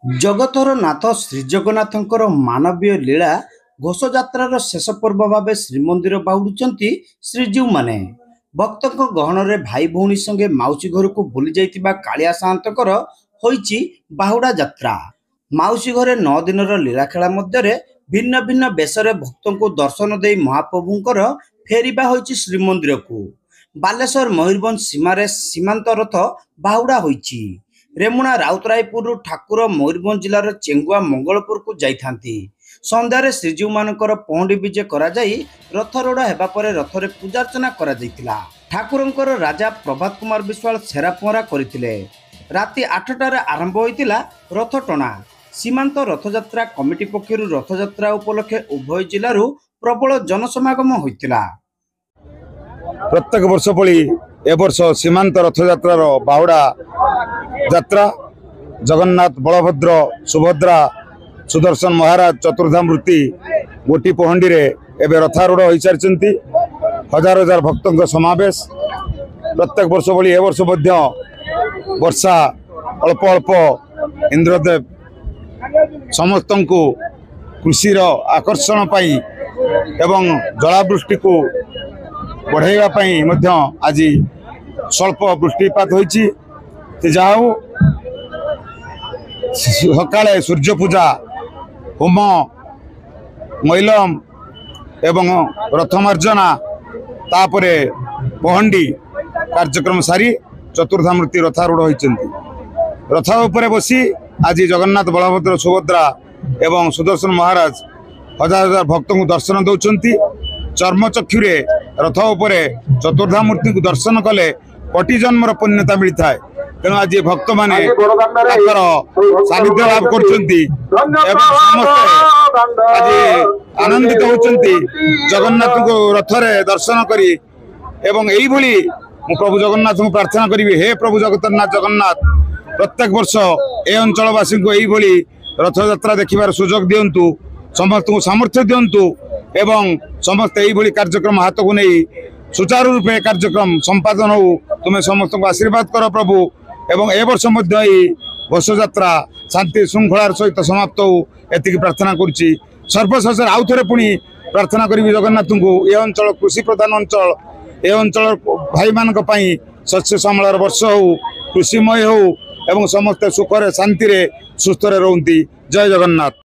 जगतर नाथ श्रीजगन्नाथंकर मानवीय लीला घोषयात्रार शेष पर्व भाव श्रीमंदिर बाहुडुंट श्रीजीव माने भक्तों गहन भाई भौणी संगे माउसी घर को बुली जाइतिबा कालिया साहंतकर होइछि बाहुडा यात्रा। माउसी घरे 9 दिन लीलाखेला मध्य भिन्न भिन्न बेसरे भक्तों को दर्शन दे महाप्रभुंकर फेरिबा होइछि श्रीमंदिर को। बालेश्वर मयूरभंज सीमारे सीमांत रथ बाहुडा होइछि। रेमुणा राउतरायपुर ठाकुर मयूरभंज जिलार चेंगुआ मंगलपुर को जाइथांती। संध्यारे श्रीजीव मानकर पहंडी विजे करा जाई रथरोड़ हेबा परे रथरे पूजार्चना करा जाइतिला। ठाकुरंकर राजा प्रभात कुमार विश्वाल छेरा पहरा करथिले। राति 8टारे आरंभ होइतिला रथ टणा। सीमांत रथयात्रा कमिटी पक्षरु रथयात्रा उपलक्षे उभय जिल्लारू प्रबल जनसमागम होइतिला। प्रत्येक वर्ष पड़ी ए वर्ष सीमांत रथयात्रार बाहुडा यात्रा जगन्नाथ बलभद्र सुभद्रा सुदर्शन महाराज चतुर्धामूर्ति गोटी पहंडी रे एबे रथारूढ़ हो सारी हजार हजार भक्तों समावेश। प्रत्येक वर्ष भली ए वर्ष वर्षा अल्प अल्प इंद्रदेव समस्त को कृषिर आकर्षण पाई एवं जलावृष्टि को बढ़ाइबा पाई मध्य आज स्वल्प वृष्टिपात होइछि। जाऊ सकाळे सूर्य पूजा होम मैलम एवं रथमार्जना तापरे पहंडी कार्यक्रम सारी चतुर्धामूर्ति रथारूढ़ होइछन्ति। रथ उपरे बसी आज जगन्नाथ बलभद्र सुभद्रा एवं सुदर्शन महाराज हजार हजार भक्तों को दर्शन दौरान चर्मचक्षुरे रथ उपरे चतुर्धामूर्ति को दर्शन कले कोटि जन्मर पुण्यता मिलता है। तेणु आज भक्त माने सानिध्य लाभ करछन्ति एवं समस्त आज आनंदित होछन्ति जगन्नाथ को रथरे दर्शन करी। एवं एई भली मु प्रभु जगन्नाथ को प्रार्थना करी, हे प्रभु जगन्नाथ जगन्नाथ प्रत्येक वर्ष ए अंचलवासी को एई भली रथ यात्रा देखिबार सुजोग दियंतु, समस्त को सामर्थ्य दियंतु एवं समस्त एई भली कार्यक्रम हाथ को नहीं सुचारू रूपे कार्यक्रम संपादन हो। तुम्हें समस्त को आशीर्वाद कर प्रभु एवं ए वर्ष घोष यात्रा शांति श्रृंखलार सहित समाप्त हो एति प्रार्थना करुच्ची। सर्वशेष आउ थे पुणी प्रार्थना करी जगन्नाथ को ए अंचल कृषि प्रधान अंचल ए अंचल भाई मान शस्य श्यामलार वर्ष हो कृषिमय हो एवं समस्त सुखरे शांति सुस्थ रहती। जय जगन्नाथ।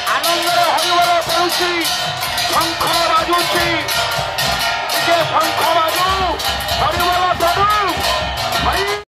आनंद हरिवर पड़ुची शंख बाजुची शंख बाजू हरिवर प्रभु।